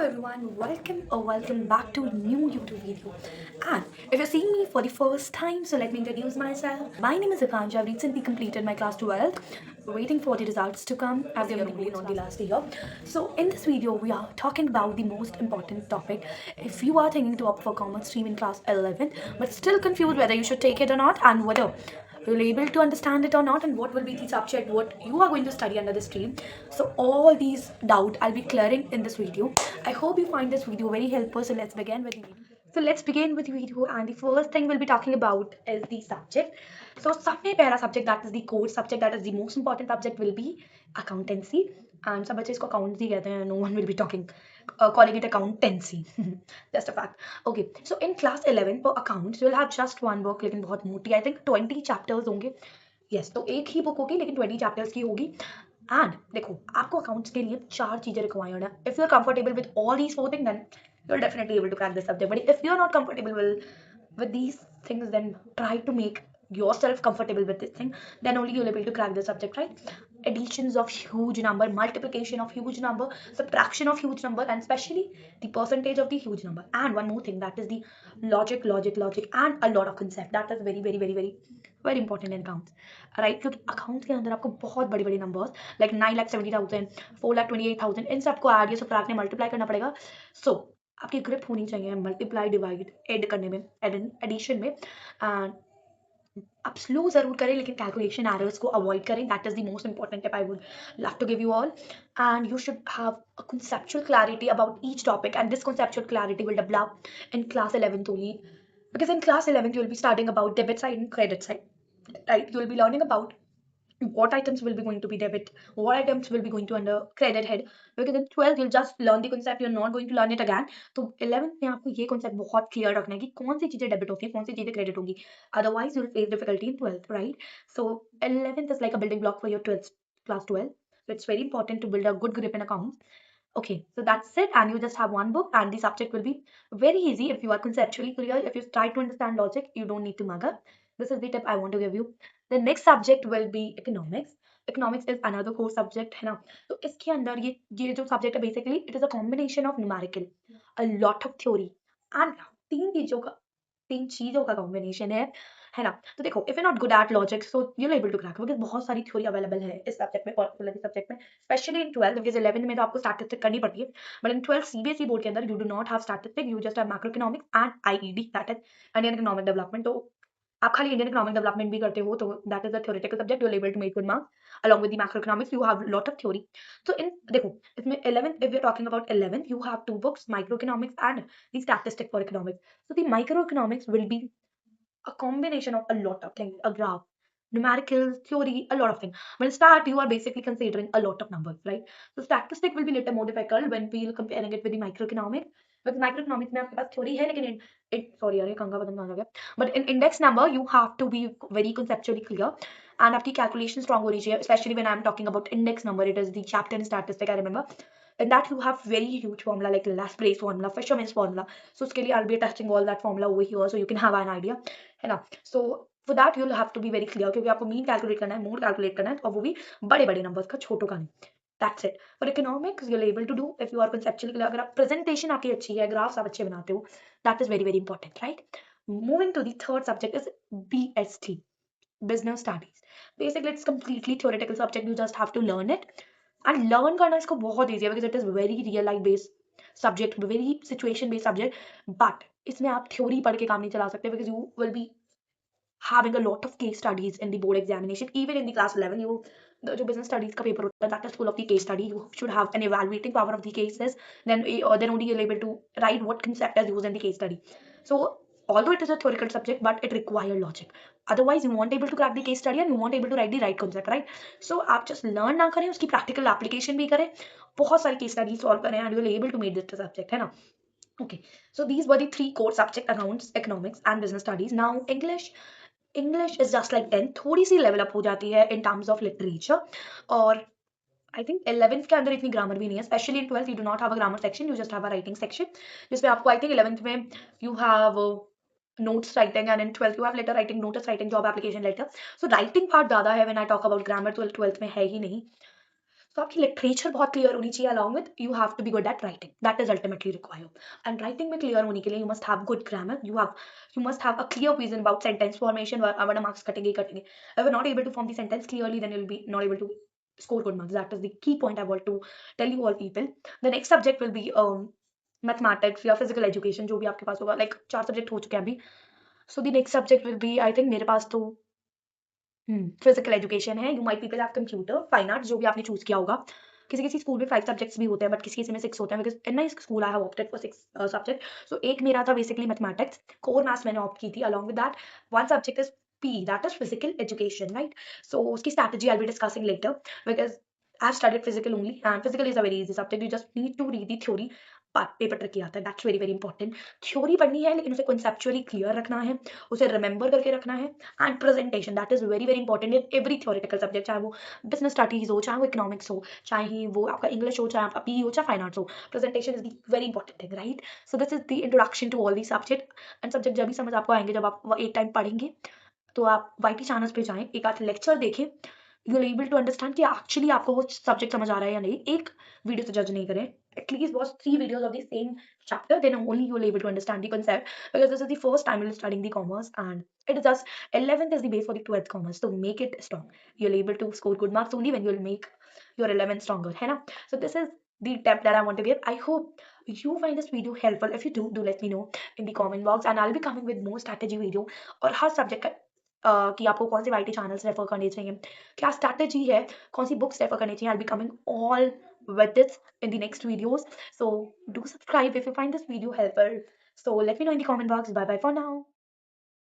everyone, welcome or welcome back to a new YouTube video. And if you're seeing me for the first time, so let me introduce myself. My name is Akansha. I've recently completed my class 12, waiting for the results to come as they are normally not the last year. So in this video, we are talking about the most important topic. If you are thinking to opt for commerce stream in class 11, but still confused whether you should take it or not, and whether you're able to understand it or not, and what will be the subject what you are going to study under the stream, so all these doubt I'll be clearing in this video. I hope you find this video very helpful. So let's begin with the video. So let's begin with the video, and the first thing we'll be talking about is the subject. So सबसे पहला subject, that is the core subject, that is the most important subject, will be accountancy. And सब बच्चे इसको accounts ही कहते हैं, no one will be calling it accountancy. Just a fact. Okay, so in class 11 for accounts you'll have just one book, लेकिन बहुत मोटी, I think 20 chapters होंगे. Yes, तो एक ही बुक होगी लेकिन 20 चैप्टर्स की होगी. एंड देखो, आपको अकाउंट्स के लिए 4 चीजें रिक्वायर्ड है. If you are comfortable with all these 4 thing, then you are definitely able to crack this subject. But if you are not comfortable with these things, then try to make yourself comfortable with this thing, then only you'll be able to crack the subject, right? Additions of huge number, multiplication of huge number, subtraction of huge number, and especially the percentage of the huge number. And one more thing, that is the logic, and a lot of concept. That is very very very very very important in accounts, right? क्योंकि accounts के अंदर आपको बहुत बड़ी बड़ी numbers like 9,70,000, 4,28,000, इन सबको add या subtract या मल्टीप्लाई करना पड़ेगा. सो आपकी ग्रिप होनी चाहिए मल्टीप्लाई डिवाइड ऐड करने में, एडिशन में. एंड आप स्लो जरूर करें लेकिन कैलकुलेशन एरर्स को अवॉइड करें. That is the most important tip I would love to give you all. And you should have a conceptual clarity about each topic, and this conceptual clarity will develop in class 11th only, because in class 11th you will be studying about debit side and credit side, right? You will be learning about what items will be going to be debit, what items will be going to under credit head, because in 12th you'll just learn the concept, you're not going to learn it again. तो 11th में आपको ये concept बहुत clear रखना है कि कौन सी चीजें डेबिट होती है, कौन सी चीजें क्रेडिट होंगी. Otherwise you'll face difficulty in 12th, right? So 11th is like a building block for your 12th class 12. So it's very important to build a good grip in accounts. Okay, so that's it, and you just have one book, and the subject will be very easy if you are conceptually clear. If you try to understand logic, you don't need to mug up. This is the tip I want to give you. The next subject will be economics. Economics is another core subject, है ना? तो इसके अंदर ये जो subject है, basically it is a combination of numerical, a lot of theory, and तीन चीजों का कॉम्बिनेशन है ना? तो देखो, if you not good at logic, so you able to crack, because बहुत सारी थ्योरी अवेलेबल है इस सब्जेक्ट में, पर्टिकुलर सब्जेक्ट में, specially in 12th, because 11th में तो आपको स्टैटिस्टिक करनी पड़ती है. But in 12th CBSE board के अंदर you do not have statistic, you just have macro economics and IED, that is Indian economic development. तो आप खाली इंडियन इकोनॉमिक डेवलपमेंट भी करते हो तो that is the theoretical subject, you able to make good marks along with the macro economics. You have lot of theory. तो इन देखो, इसमें 11th, if you're talking about 11th, you have two books, microeconomics and the statistic for economics. So the microeconomics will be a combination of a lot of things, a graph, numerical, theory, a lot of things. When start, you are basically considering a lot of numbers, right? So statistic will be little more difficult when we'll comparing it with the microeconomics. Because microeconomics में आपके पास theory है, लेकिन sorry यार, ये कंगा बदन कहाँ जा गया? But in index number, you have to be very conceptually clear, and आपकी calculation strong होनी चाहिए. Especially when I'm talking about index number, it is the chapter in statistic, I remember. In that you have very huge formula like Laplace formula, Fisherman's formula. So उसके लिए I'll be testing all that formula over here, so you can have an idea, है ना? So for that you'll have to be very clear, क्योंकि आपको mean calculate करना है, mode calculate करना है, और वो भी बड़े बड़े नंबर्स का, छोटों का नहीं. That's it. For economics, you're able to do if you are conceptually clear. अगर आप presentation आपकी अच्छी है, graphs आप अच्छे बनाते हो, that is very very important, right? Moving to the third subject is BST, business studies. Basically it's completely theoretical subject, you just have to learn it. And learn करना इसको बहुत easy है, because it is very real life based subject, very situation based subject. But इसमें आप theory पढ़ के काम नहीं चला सकते, because you will be having a lot of case studies in the board examination. Even in the class 11, you जो business studies का paper होता है, that is full of the case study. You should have an evaluating power of the cases. Then only you're able to write what concept is used in the case study. So although it is a theoretical subject, but it requires logic. Otherwise, you won't able to crack the case study and you won't able to write the right concept, right? So आप just learn ना करें, उसकी practical application भी करें, बहुत सारी case studies solve करें, and you'll able to make this subject, है ना? Okay, so these were the three core subject: accounts, economics, and business studies. Now English is just like 10th, थोड़ी सी level up हो जाती है in terms of literature. और I think 11th के अंदर इतनी grammar भी नहीं है, especially in 12th you do not have a grammar section, you just have a writing section, जिसमें आपको I think 11th में you have notes writing, and in 12th you have letter writing, notice writing, job application letter. So writing part ज़्यादा है when I talk about grammar, तो 12th में है ही नहीं. तो आपकी लिटरेचर बहुत क्लियर होनी चाहिए, along with you have to be good at writing, that is ultimately required. And writing में क्लियर होने के लिए you must have good grammar, you must have a clear vision about sentence formation, वरना marks कटेंगे ही कटेंगे। If you not able to form the sentence clearly, then you will be not able to score good marks. That is the key point I want to tell you all people. The next subject will be mathematics या physical education, जो भी आपके पास होगा, like 4 subject हो चुके हैं अभी। So the next subject will be, I think मेरे पास तो फिजिकल एजुकेशन है। You might people have computer, fine arts, जो भी आपने चूज किया होगा। किसी किसी स्कूल में 5 सब्जेक्ट्स भी होते हैं, बट किसी किसी में 6 होते हैं, because in my school I have opted for 6 subject. So एक मेरा था बेसिकली मैथमेटिक्स, कोर मैथ्स मैंने ऑप्ट की थी। Along with that one subject is P, that is physical education, right. So उसकी strategy I will be discussing later, because I've studied physical only, and physical is a very easy subject. You just need to read the theory, but paper tricky आता है, that's very very important. Theory पढ़नी है, लेकिन उसे conceptually clear रखना है, उसे remember करके रखना है। And presentation, that is very very important in every theoretical subject, चाहे वो बिजनेस स्टडीज हो, चाहे वो इकोनॉमिक्स हो, चाहे वो आपका इंग्लिश हो, चाहे आपका पी हो, चाहे फाइन आर्ट्स हो। Presentation is the very important thing, right. So this is the introduction to all the subject. And subject जब भी समझ आपको आएंगे, जब आप एक टाइम पढ़ेंगे, तो आप वाईटी चैनल्स पे जाएं, एक आध लेक्चर देखें, you are able to understand कि एक्चुअली आपको वो सब्जेक्ट समझ आ रहा है या नहीं। एक वीडियो से जज नहीं करें, at least watch 3 videos of the same chapter, then only you will able to understand the concept, because this is the first time you're studying the commerce, and it is just 11th is the base for the 12th commerce, so make it strong. You'll able to score good marks only when you'll make your 11th stronger, है ना। So this is the tip that I want to give. I hope you find this video helpful. If you do let me know in the comment box, and I'll be coming with more strategy video, और हर subject का कि आपको कौन से YT channels refer करने चाहिए, क्या strategy है, कौन सी बुक्स रेफर करनी चाहिए। I be coming all with this in the next videos, so do subscribe if you find this video helpful. So let me know in the comment box. Bye bye for now.